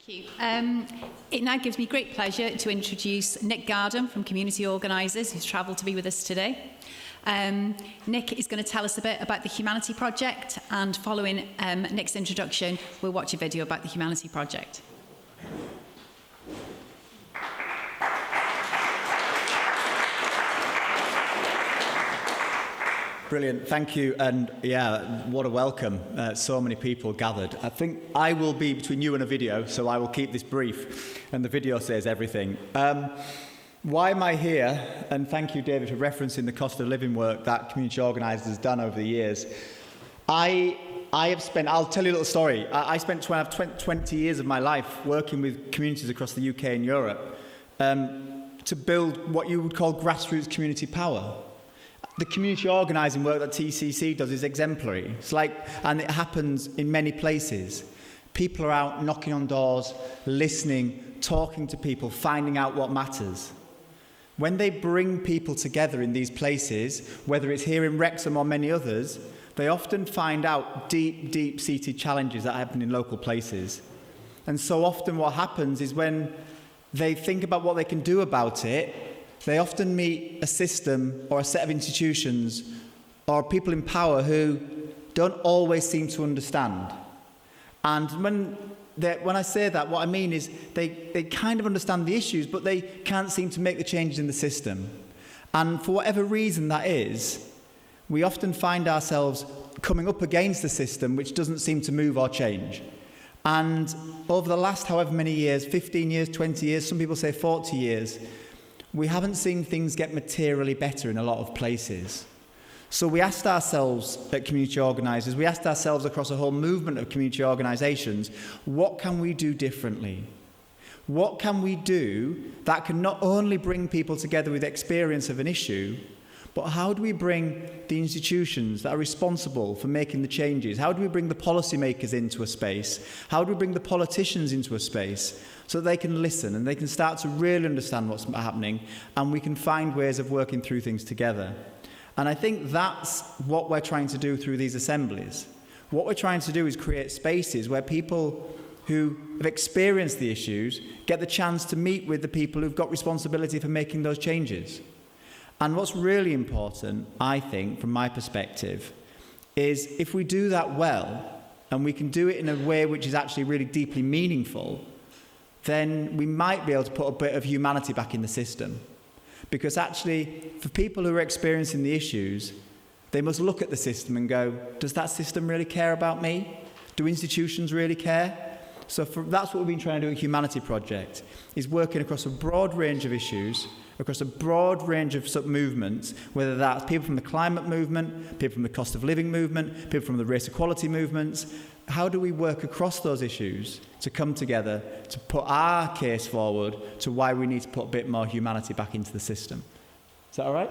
Thank you. It now gives me great pleasure to introduce Nick Gardham from Community Organisers, who's travelled to be with us today. Nick is going to tell us a bit about the Humanity Project, and following Nick's introduction, we'll watch a video about the Humanity Project. Brilliant, thank you, and yeah, what a welcome. So many people gathered. I think I will be between you and a video, so I will keep this brief, and the video says everything. Why am I here? And thank you, David, for referencing the cost of living work that Community Organisers has done over the years. I have spent, I'll tell you a little story. I spent 20 years of my life working with communities across the UK and Europe to build what you would call grassroots community power. The community organising work that TCC does is exemplary. It's like, and it happens in many places. People are out knocking on doors, listening, talking to people, finding out what matters. When they bring people together in these places, whether it's here in Wrexham or many others, they often find out deep, deep-seated challenges that happen in local places. And so often what happens is when they think about what they can do about it, they often meet a system or a set of institutions or people in power who don't always seem to understand. And when I say that, what I mean is they kind of understand the issues, but they can't seem to make the changes in the system. And for whatever reason that is, we often find ourselves coming up against the system which doesn't seem to move or change. And over the last however many years, 15 years, 20 years, some people say 40 years, we haven't seen things get materially better in a lot of places. So we asked ourselves at Community Organisers, we asked ourselves across a whole movement of community organisations, what can we do differently? What can we do that can not only bring people together with experience of an issue, but how do we bring the institutions that are responsible for making the changes? How do we bring the policymakers into a space? How do we bring the politicians into a space so that they can listen and they can start to really understand what's happening, and we can find ways of working through things together? And I think that's what we're trying to do through these assemblies. What we're trying to do is create spaces where people who have experienced the issues get the chance to meet with the people who've got responsibility for making those changes. And what's really important, I think, from my perspective, is if we do that well, and we can do it in a way which is actually really deeply meaningful, then we might be able to put a bit of humanity back in the system. Because actually, for people who are experiencing the issues, they must look at the system and go, does that system really care about me? Do institutions really care? So that's what we've been trying to do at Humanity Project, is working across a broad range of issues, across a broad range of sub-movements, whether that's people from the climate movement, people from the cost of living movement, people from the race equality movements. How do we work across those issues to come together to put our case forward to why we need to put a bit more humanity back into the system? Is that all right?